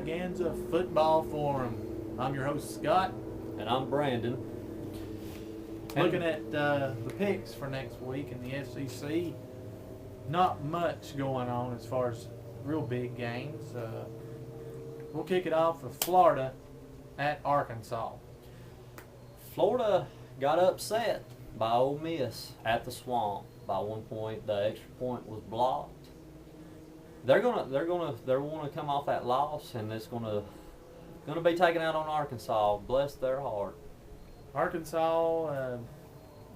Extravaganza Football Forum. I'm your host, Scott. And I'm Brandon. Looking at the picks for next week in the SEC, not much going on as far as real big games. We'll kick it off with Florida at Arkansas. Florida got upset by Ole Miss at the Swamp by 1 point. The extra point was blocked. They're gonna come off that loss, and it's gonna be taken out on Arkansas. Bless their heart. Arkansas,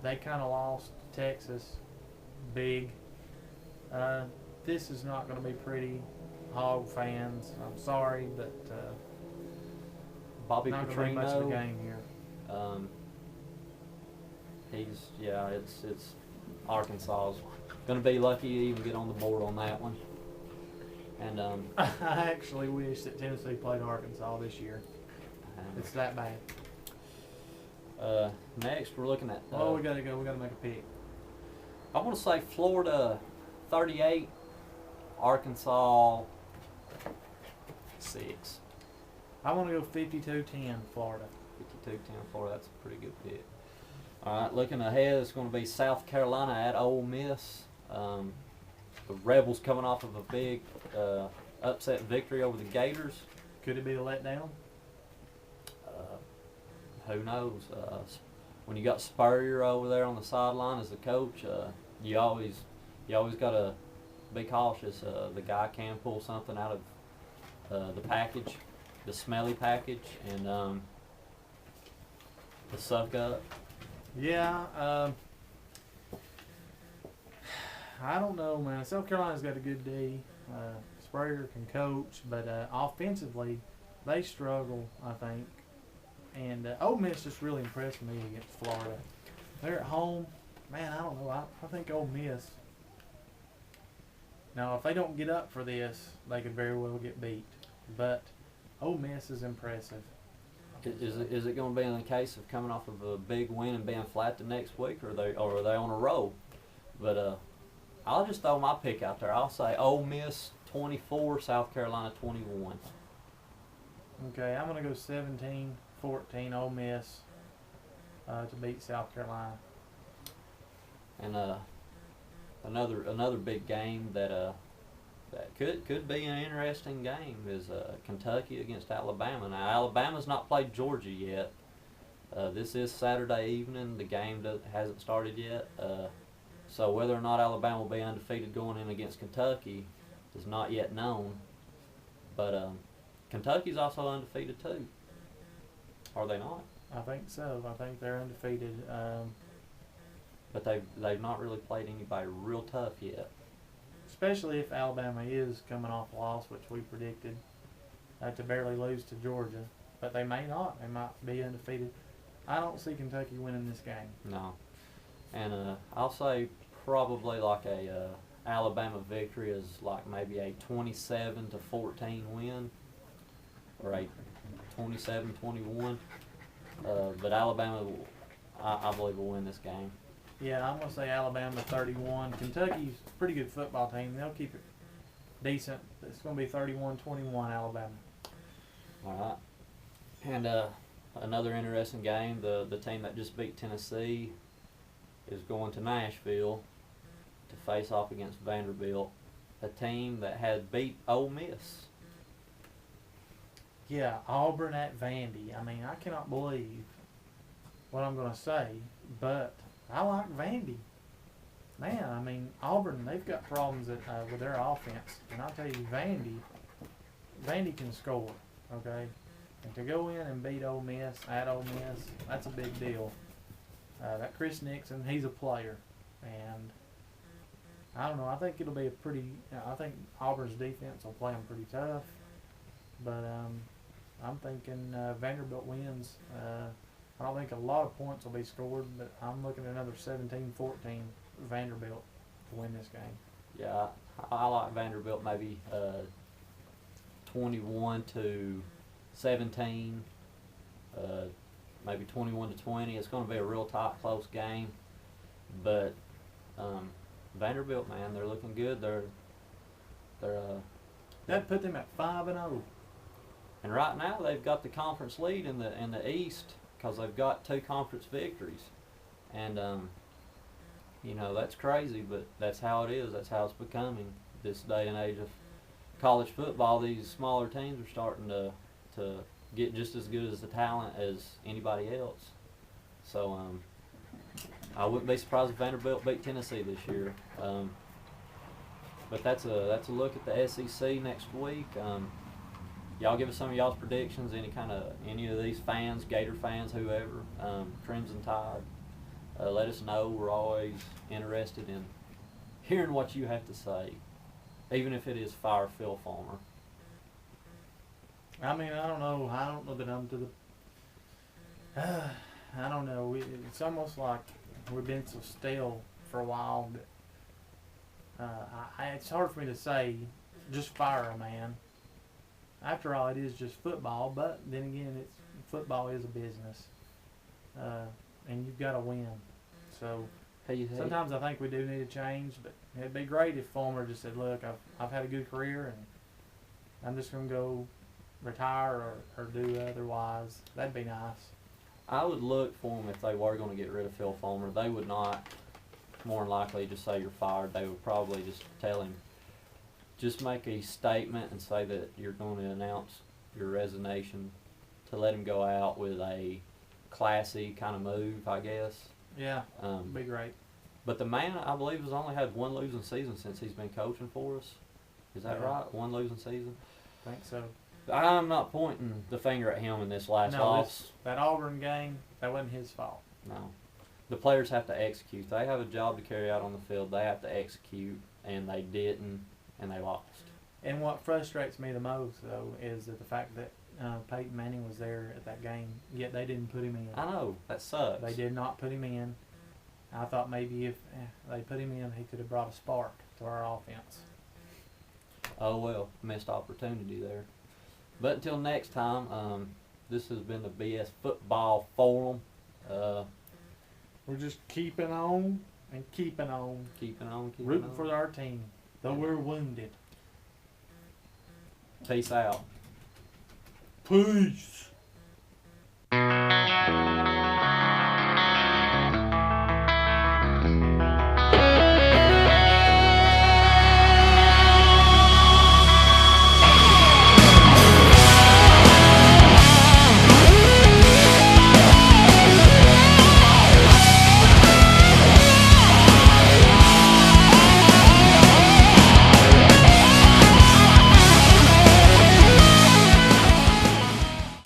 they kind of lost to Texas big. This is not going to be pretty, Hog fans. I'm sorry, but Bobby not going to be much of a game here. It's Arkansas's going to be lucky to even get on the board on that one. And I actually wish that Tennessee played Arkansas this year. It's that bad. Next, we're looking at. We gotta go. We gotta make a pick. I want to say Florida 38, Arkansas 6. I want to go 52-10 Florida. 52-10 Florida. That's a pretty good pick. All right, looking ahead, it's going to be South Carolina at Ole Miss. The Rebels coming off of a big upset victory over the Gators. Could it be a letdown? Who knows? When you got Spurrier over there on the sideline as the coach, you always gotta be cautious. The guy can pull something out of the package, the smelly package, and the suck up. Yeah. I don't know, man. South Carolina's got a good D. Spurrier can coach, but offensively, they struggle, I think. And Ole Miss just really impressed me against Florida. They're at home. Man, I don't know. I think Ole Miss. Now, if they don't get up for this, they could very well get beat. But Ole Miss is impressive. Is it going to be in the case of coming off of a big win and being flat the next week, or are they on a roll? But I'll just throw my pick out there. I'll say Ole Miss 24, South Carolina 21. Okay, I'm going to go 17-14 Ole Miss to beat South Carolina. And another big game that could be an interesting game is Kentucky against Alabama. Now, Alabama's not played Georgia yet. This is Saturday evening. The game hasn't started yet. So whether or not Alabama will be undefeated going in against Kentucky is not yet known. But Kentucky's also undefeated too. Are they not? I think so. I think they're undefeated. But they've not really played anybody real tough yet. Especially if Alabama is coming off a loss, which we predicted, to barely lose to Georgia. But they may not. They might be undefeated. I don't see Kentucky winning this game. No. And I'll say probably like a Alabama victory is like maybe a 27-14 win, or a 27-21. But Alabama, I believe, will win this game. Yeah, I'm going to say Alabama 31. Kentucky's a pretty good football team. They'll keep it decent. It's going to be 31-21 Alabama. All right. And another interesting game, the team that just beat Tennessee is going to Nashville to face off against Vanderbilt, a team that had beat Ole Miss. Yeah, Auburn at Vandy. I mean, I cannot believe what I'm going to say, but I like Vandy. Man, I mean, Auburn, they've got problems with their offense. And I'll tell you, Vandy can score, okay? And to go in and beat Ole Miss, at Ole Miss, that's a big deal. That Chris Nixon, he's a player. And I don't know, I think it'll be I think Auburn's defense will play them pretty tough. But I'm thinking Vanderbilt wins. I don't think a lot of points will be scored, but I'm looking at another 17-14 Vanderbilt to win this game. Yeah, I like Vanderbilt maybe 21-17, maybe 21-20. It's going to be a real tight, close game. But Vanderbilt, man, they're looking good. They're That put them at 5-0. And right now they've got the conference lead in the East because they've got 2 conference victories. And you know, that's crazy, but that's how it is. That's how it's becoming this day and age of college football. These smaller teams are starting to get just as good as the talent as anybody else. So I wouldn't be surprised if Vanderbilt beat Tennessee this year. But that's a look at the SEC next week. Y'all give us some of y'all's predictions. Any of these fans, Gator fans, whoever, Crimson Tide. Let us know. We're always interested in hearing what you have to say, even if it is fire Phil Fulmer. I mean, I don't know that I'm to the. I don't know. It's almost like we've been so stale for a while that it's hard for me to say just fire a man. After all, it is just football, but then again, football is a business, and you've got to win. So sometimes I think we do need to change, but it'd be great if Fulmer just said, "Look, I've had a good career, and I'm just going to go retire or do otherwise." That'd be nice. I would look for them if they were going to get rid of Phil Fulmer. They would not, more than likely, just say you're fired. They would probably just tell him, just make a statement and say that you're going to announce your resignation to let him go out with a classy kind of move, I guess. Yeah, be great. But the man, I believe, has only had 1 losing season since he's been coaching for us. Is that right? 1 losing season? I think so. I'm not pointing the finger at him in this last loss. That Auburn game, that wasn't his fault. No. The players have to execute. They have a job to carry out on the field. They have to execute, and they didn't, and they lost. And what frustrates me the most, though, is that the fact that Peyton Manning was there at that game, yet they didn't put him in. I know. That sucks. They did not put him in. I thought maybe if they put him in, he could have brought a spark to our offense. Oh, well. Missed opportunity there. But until next time, this has been the BS Football Forum. We're just keeping on and keeping on. Rooting for our team, though we're wounded. Peace out. Peace.